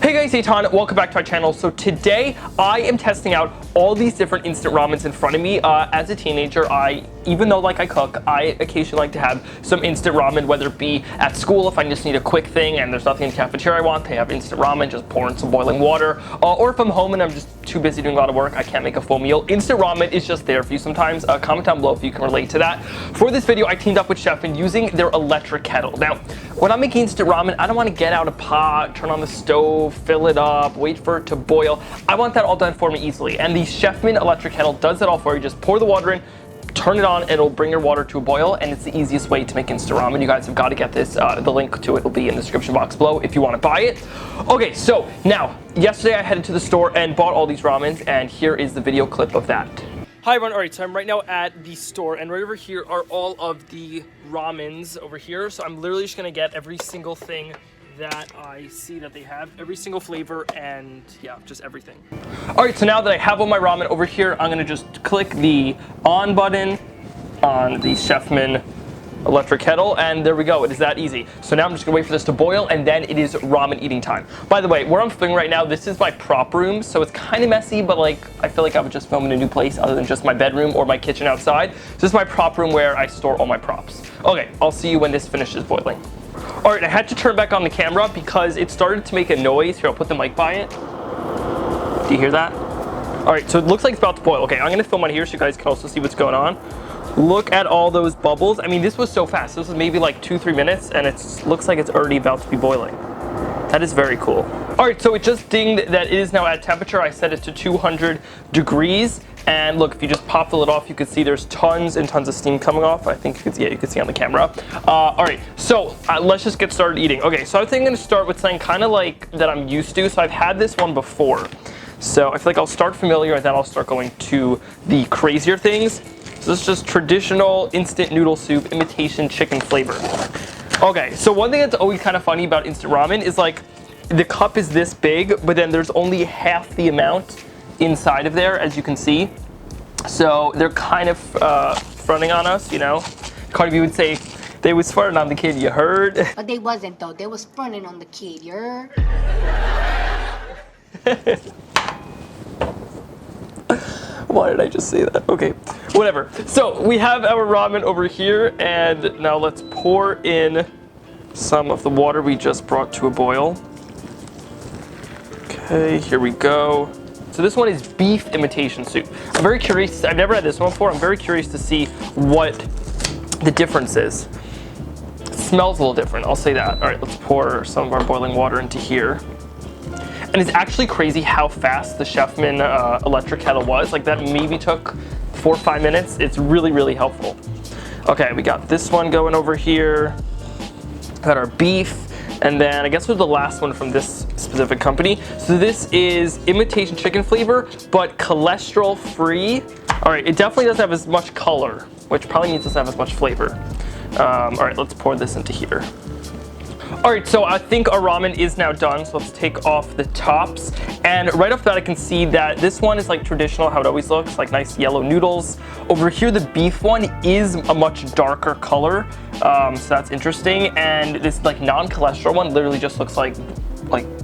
Hey guys, Eitan, welcome back to my channel. So today I am testing out all these different instant ramens in front of me. As a teenager, even though I cook, I occasionally like to have some instant ramen, whether it be at school if I just need a quick thing and there's nothing in the cafeteria I want, they have instant ramen, just pour in some boiling water. Or if I'm home and I'm just too busy doing a lot of work, I can't make a full meal. Instant ramen is just there for you sometimes. Comment down below if you can relate to that. For this video, I teamed up with Chefman using their electric kettle. Now, when I'm making instant ramen, I don't want to get out a pot, turn on the stove, fill it up, wait for it to boil. I want that all done for me easily. And the Chefman electric kettle does it all for you. Just pour the water in, turn it on, and it'll bring your water to a boil, and it's the easiest way to make instant ramen. You guys have got to get this. The link to it will be in the description box below if you want to buy it. Okay, so now, yesterday I headed to the store and bought all these ramens, and here is the video clip of that. Hi everyone, alright, so I'm right now at the store, and right over here are all of the ramens over here. So I'm literally just going to get every single thing that I see that they have, every single flavor, and yeah, just everything. Alright, so now that I have all my ramen over here, I'm gonna just click the on button on the Chefman electric kettle, and there we go. It is that easy. So now I'm just gonna wait for this to boil, and then it is ramen eating time. By the way, where I'm filming right now, this is my prop room, so it's kind of messy, but I feel like I would just film in a new place other than just my bedroom or my kitchen outside. So this is my prop room where I store all my props. Okay, I'll see you when this finishes boiling. Alright, I had to turn back on the camera because it started to make a noise. Here, I'll put the mic by it. Do you hear that? Alright, so it looks like it's about to boil. Okay, I'm going to film on here so you guys can also see what's going on. Look at all those bubbles. I mean, this was so fast. This was maybe like 2-3 minutes, and it looks like it's already about to be boiling. That is very cool. Alright, so it just dinged that it is now at temperature. I set it to 200 degrees. And look, if you just pop the lid off, you can see there's tons and tons of steam coming off. I think you can see on the camera. Alright, so let's just get started eating. Okay, so I think I'm going to start with something kind of like that I'm used to. So I've had this one before. So I feel like I'll start familiar and then I'll start going to the crazier things. So this is just traditional instant noodle soup, imitation chicken flavor. Okay, so one thing that's always kind of funny about instant ramen is the cup is this big, but then there's only half the amount inside of there, as you can see. So they're kind of fronting on us, you know. Cardi B would say they was fronting on the kid, you heard? But they wasn't though, they was fronting on the kid, you heard? Why did I just say that? Okay, whatever. So we have our ramen over here, and now let's pour in some of the water we just brought to a boil. Okay, here we go. So this one is beef imitation soup. I'm very curious. I've never had this one before. I'm very curious to see what the difference is. It smells a little different, I'll say that. All right, let's pour some of our boiling water into here. And it's actually crazy how fast the Chefman electric kettle was. Like that maybe took 4 or 5 minutes. It's really, really helpful. Okay, we got this one going over here. Got our beef. And then I guess we're the last one from this specific company. So this is imitation chicken flavor, but cholesterol free. All right, it definitely doesn't have as much color, which probably means it doesn't have as much flavor. All right, let's pour this into here. All right, so I think our ramen is now done. So let's take off the tops. And right off the bat, I can see that this one is like traditional, how it always looks, like nice yellow noodles. Over here, the beef one is a much darker color. So that's interesting. And this like non-cholesterol one literally just looks like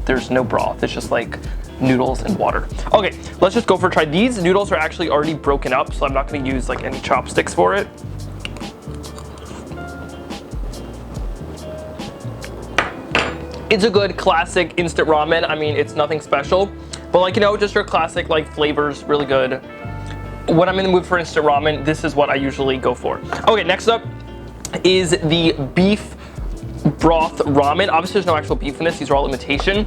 there's no broth. It's just like noodles and water. Okay, let's just go for a try. These noodles are actually already broken up, so I'm not gonna use like any chopsticks for it. It's a good classic instant ramen. I mean, it's nothing special, but like, you know, just your classic like flavors, really good. When I'm in the mood for instant ramen, this is what I usually go for. Okay, next up is the beef broth ramen. Obviously there's no actual beef in this, these are all imitation,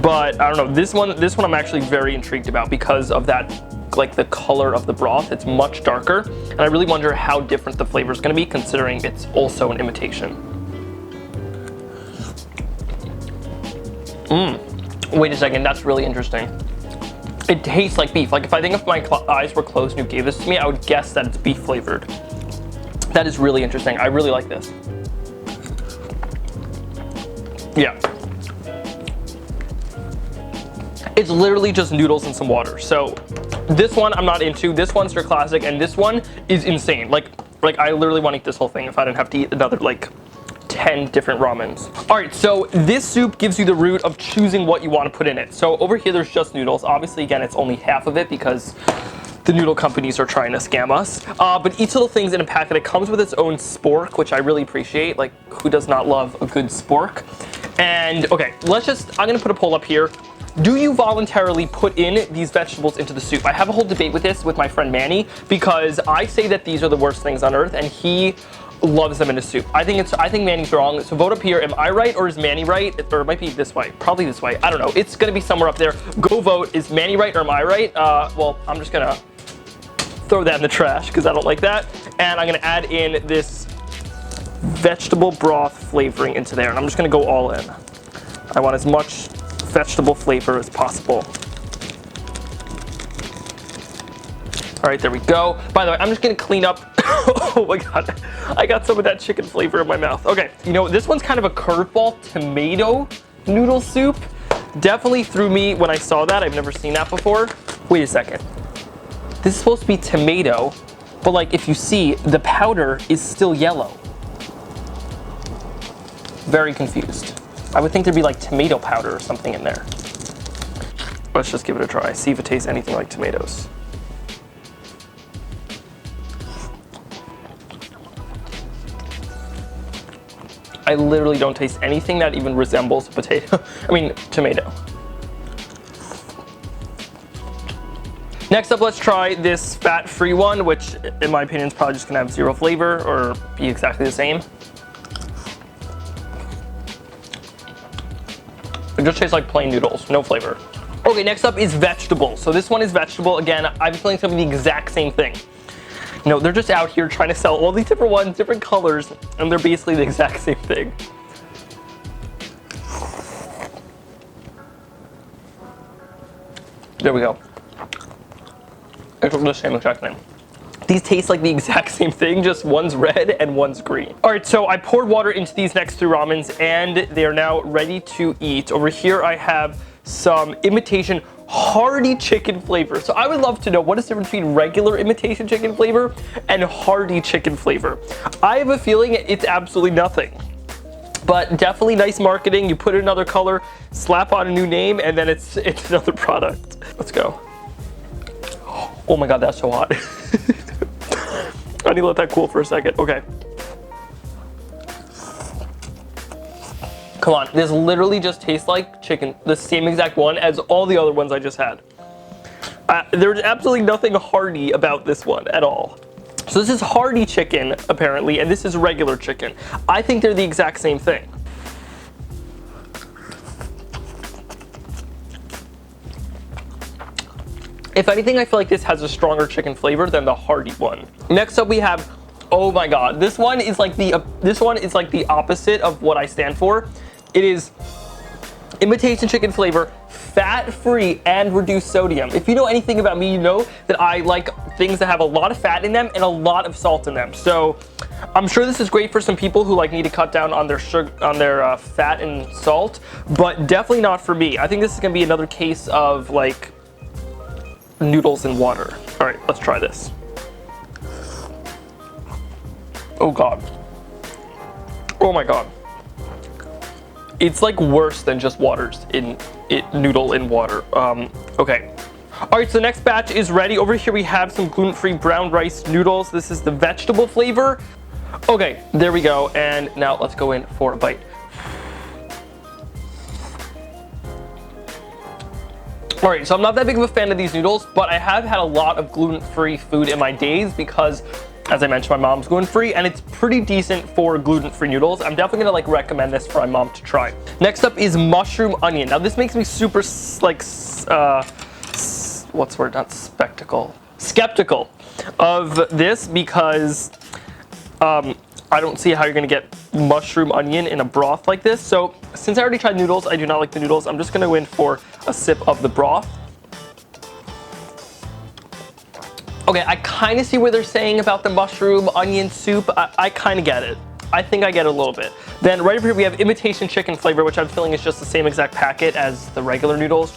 but I don't know, this one I'm actually very intrigued about because of that, like the color of the broth. It's much darker, and I really wonder how different the flavor is going to be considering it's also an imitation. Wait a second, that's really interesting. It tastes like beef. Like if I think if my eyes were closed and you gave this to me, I would guess that it's beef flavored. That is really interesting. I really like this. Yeah. It's literally just noodles and some water. So this one I'm not into. This one's your classic, and this one is insane. Like I literally want to eat this whole thing if I didn't have to eat another like 10 different ramens. All right, so this soup gives you the root of choosing what you want to put in it. So over here, there's just noodles. Obviously, again, it's only half of it because the noodle companies are trying to scam us. But each little thing's in a packet. It comes with its own spork, which I really appreciate. Like, who does not love a good spork? And okay, I'm gonna put a poll up here. Do you voluntarily put in these vegetables into the soup? I have a whole debate with this with my friend Manny because I say that these are the worst things on earth and he loves them in a soup. I think Manny's wrong. So vote up here. Am I right or is Manny right? Or it might be this way. Probably this way. I don't know. It's gonna be somewhere up there. Go vote. Is Manny right or am I right? Well, I'm just gonna throw that in the trash because I don't like that. And I'm gonna add in this vegetable broth flavoring into there. And I'm just gonna go all in. I want as much vegetable flavor as possible. All right, there we go. By the way, I'm just gonna clean up. Oh my God, I got some of that chicken flavor in my mouth. Okay, you know, this one's kind of a curveball tomato noodle soup. Definitely threw me when I saw that. I've never seen that before. Wait a second. This is supposed to be tomato, but like if you see, the powder is still yellow. Very confused. I would think there'd be like tomato powder or something in there. Let's just give it a try. See if it tastes anything like tomatoes. I literally don't taste anything that even resembles a potato. I mean, tomato. Next up, let's try this fat-free one, which in my opinion is probably just gonna have zero flavor or be exactly the same. It just tastes like plain noodles, no flavor. Okay, next up is vegetable. So this one is vegetable. Again, I'm feeling it's gonna be the exact same thing. You know, they're just out here trying to sell all these different ones, different colors, and they're basically the exact same thing. There we go. It's the same exact thing. These taste like the exact same thing, just one's red and one's green. All right, so I poured water into these next 3 ramens and they are now ready to eat. Over here I have some imitation hearty chicken flavor. So I would love to know what is the difference between regular imitation chicken flavor and hearty chicken flavor. I have a feeling it's absolutely nothing. But definitely nice marketing. You put in another color, slap on a new name, and then it's another product. Let's go. Oh my God, that's so hot. I need to let that cool for a second. Okay. Come on, this literally just tastes like chicken, the same exact one as all the other ones I just had. There's absolutely nothing hearty about this one at all. So this is hearty chicken, apparently, and this is regular chicken. I think they're the exact same thing. If anything, I feel like this has a stronger chicken flavor than the hearty one. Next up we have, oh my God, this one is like the opposite of what I stand for. It is imitation chicken flavor, fat-free and reduced sodium. If you know anything about me, you know that I like things that have a lot of fat in them and a lot of salt in them. So I'm sure this is great for some people who like need to cut down on their sugar, on their fat and salt, but definitely not for me. I think this is gonna be another case of like noodles and water. All right, let's try this. Oh God. Oh my God. It's like worse than just noodle in water. Okay. All right, so the next batch is ready. Over here we have some gluten-free brown rice noodles. This is the vegetable flavor. Okay, there we go. And now let's go in for a bite. All right, so I'm not that big of a fan of these noodles, but I have had a lot of gluten-free food in my days because, as I mentioned, my mom's gluten-free, and it's pretty decent for gluten-free noodles. I'm definitely gonna like recommend this for my mom to try. Next up is mushroom onion. Now this makes me super like, what's the word? Not skeptical of this because I don't see how you're gonna get mushroom onion in a broth like this. So since I already tried noodles, I do not like the noodles. I'm just gonna go in for a sip of the broth. Okay, I kind of see what they're saying about the mushroom onion soup. I kind of get it. I think I get it a little bit. Then right over here we have imitation chicken flavor, which I'm feeling is just the same exact packet as the regular noodles.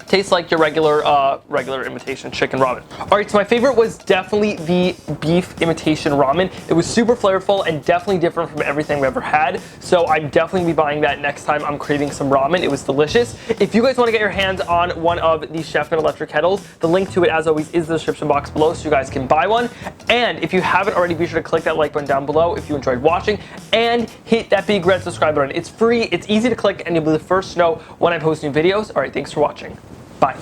tastes like your regular imitation chicken ramen. All right, so my favorite was definitely the beef imitation ramen. It was super flavorful and definitely different from everything we've ever had. So I'm definitely gonna be buying that next time I'm craving some ramen. It was delicious. If you guys want to get your hands on one of the Chefman electric kettles, the link to it, as always, is in the description box below, so you guys can buy one. And if you haven't already, be sure to click that like button down below if you enjoyed watching, and hit that big red subscribe button. It's free, it's easy to click, and you'll be the first to know when I post new videos. All right, thanks for watching. Bye.